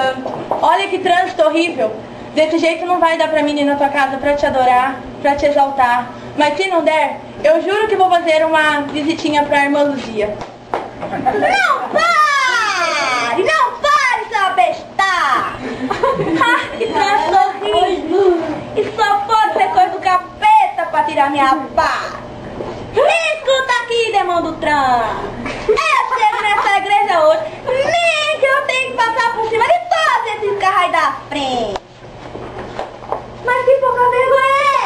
Santo. Olha que trânsito horrível. Desse jeito não vai dar pra mim ir na tua casa pra te adorar, pra te exaltar. Mas se não der, eu juro que vou fazer uma visitinha pra irmã Luzia. Não pare! Não pare, sua besta! Ah, que trânsito horrível. Isso só pode ser coisa do capeta pra tirar minha paz. Escuta aqui, demônio do trânsito. Eu chego nessa igreja hoje, nem que eu tenho que passar por cima de todos esses carros aí da frente. Mas que pouca vergonha é?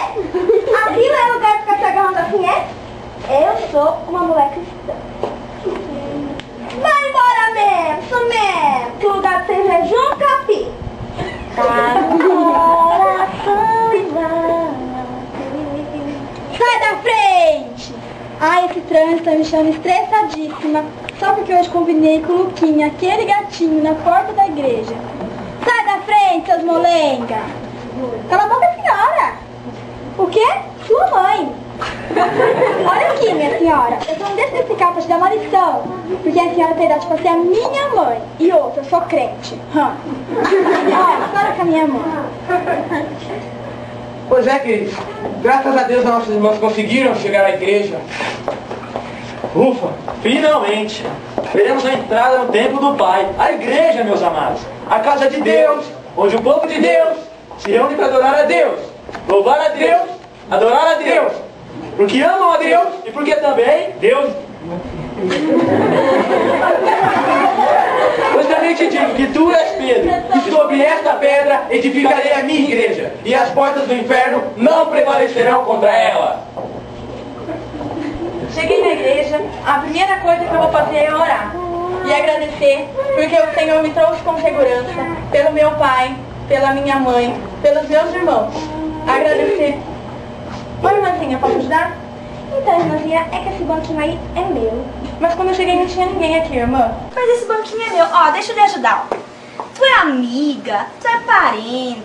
Aquilo é lugar de ficar se agarrando assim, é? Eu sou uma mulher cristã. Vai embora mesmo, isso mesmo. Que lugar de ser jejum, capi. Tá no coração. Sai da frente! Ai, esse trânsito tá me deixando estressadíssima. Só porque hoje combinei com o Luquinha, aquele gatinho, na porta da igreja. Sai da frente, seus molenga! Cala a boca, senhora! O quê? Sua mãe! Olha aqui, minha senhora, eu só não deixo desse carro pra te dar uma lição. Porque a senhora tem idade pra ser a minha mãe. E outra, eu sou crente. Olha, para com a minha mãe. Pois é, queridos. Graças a Deus, nossos irmãos conseguiram chegar à igreja. Ufa, finalmente! Veremos a entrada no templo do Pai, a igreja, meus amados. A casa de Deus, onde o povo de Deus se reúne para adorar a Deus, louvar a Deus, adorar a Deus. Porque amam a Deus e porque também Deus... Pois também te digo que tu és Pedro, e sobre esta pedra edificarei a minha igreja, e as portas do inferno não prevalecerão contra ela. Cheguei na igreja, a primeira coisa que eu vou fazer é orar e agradecer, porque o Senhor me trouxe com segurança, pelo meu pai, pela minha mãe, pelos meus irmãos. Agradecer. Oi, irmãzinha, posso ajudar? Então, irmãzinha, é que esse banquinho aí é meu. Mas quando eu cheguei não tinha ninguém aqui, irmã. Mas esse banquinho é meu. Ó, deixa eu te ajudar. Tu é amiga, tu é parente,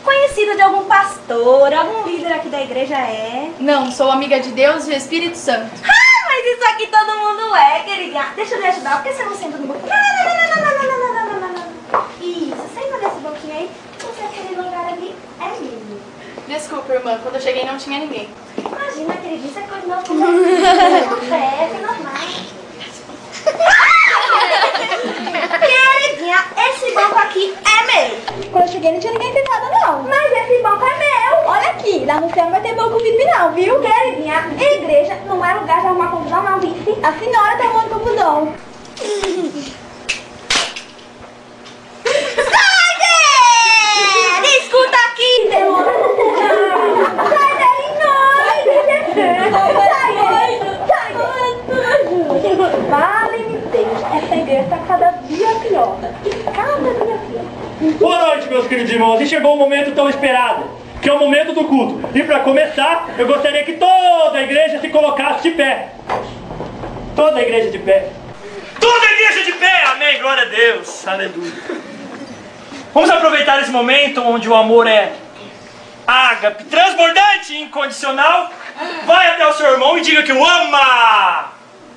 conhecida de algum pastor, algum líder aqui da igreja é? Não, sou amiga de Deus e do Espírito Santo. Ah, mas isso aqui todo mundo é, queridinha. Deixa eu te ajudar, por que você não senta no banquinho? Não. Isso, senta nesse banquinho aí, porque aquele lugar ali é meu. Desculpa, irmã, quando eu cheguei não tinha ninguém. Imagina, queridinha, isso é coisa não acontece, normal. Queridinha, esse banco aqui é meu. Quando eu cheguei não tinha ninguém sentado, não. Mas esse banco é meu. Olha aqui, lá no céu não vai ter banco VIP não, viu? Queridinha, igreja não é lugar de arrumar confusão, não, vice. A senhora tá arrumando confusão. Sai daí! Escuta aqui, demônio. Sai daí, Vale-me Deus, essa igreja tá cada dia pior. Cada dia pior. Boa noite, meus queridos irmãos, e chegou o momento tão esperado, que é o momento do culto. E para começar, eu gostaria que toda a igreja se colocasse de pé. Toda a igreja de pé. Toda a igreja de pé! Amém, glória a Deus, aleluia. Vamos aproveitar esse momento onde o amor é ágape, transbordante e incondicional. Vai até o seu irmão e diga que o ama!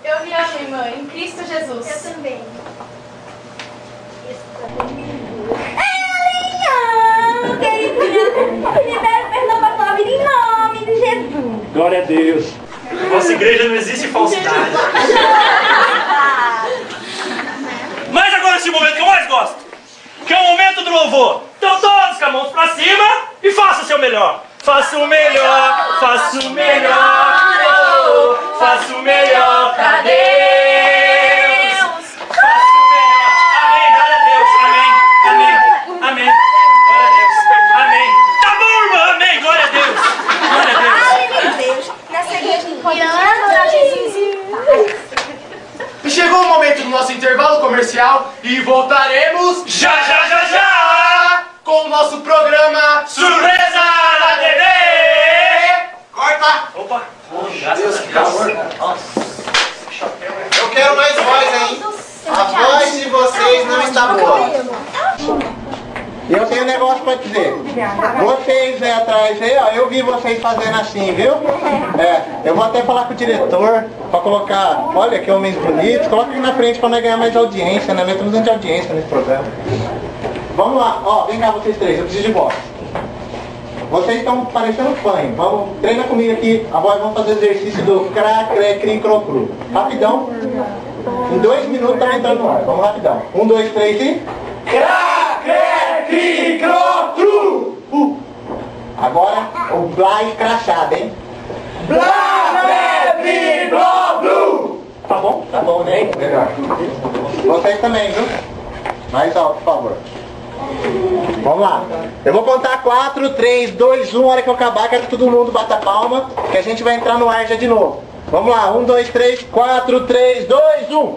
Eu me amo, irmã, em Cristo Jesus. Eu também. Elinha, queridinha, me deve perdão pra sua vida em nome de Jesus. Glória a Deus. Nossa igreja não existe falsidade. Mas agora esse momento que eu mais gosto, que é o momento do louvor. Então todos com as mãos pra cima e faça o seu melhor. Faça o melhor, faça o melhor, oh, faça o melhor pra Deus. Faça o melhor. Amém, glória a Deus. Amém, amém, amém. Glória a Deus. Amém. Tá bom, irmã. Amém, glória a Deus. Glória a Deus. Ai, meu Deus, nessa igreja não pode adorar Jesus em paz. E chegou o momento do nosso intervalo comercial e voltaremos Já com o nosso programa Surpresa na TV. Corta! Opa. Deus, que calor. Eu quero mais voz, hein? A voz de vocês não está boa. E eu tenho um negócio pra dizer. Vocês aí atrás aí, ó, eu vi vocês fazendo assim, viu? Eu vou até falar com o diretor pra colocar, olha que homens bonitos, coloca aqui na frente pra nós ganhar mais audiência, né? Nós estamos dando de audiência nesse programa. Vamos lá, ó, vem cá vocês três, eu preciso de boxe. Vocês estão parecendo fanho. Vamos, treina comigo aqui. Agora vamos fazer o exercício do cra, cre, cri, cro, cru. Rapidão. Em 2 minutos estamos entrando no ar. Vamos rapidão. 1, 2, 3 e... Cra, cre, cri, cro, cru. Agora o blá e crachado, hein? Blá, blé, bli, bló, blu. Tá bom, né? Melhor. Vocês também, viu? Mais alto, por favor. Vamos lá. Eu vou contar 4, 3, 2, 1. A hora que eu acabar, quero que todo mundo bata a palma, que a gente vai entrar no ar já de novo. Vamos lá. 1, 2, 3, 4, 3, 2, 1.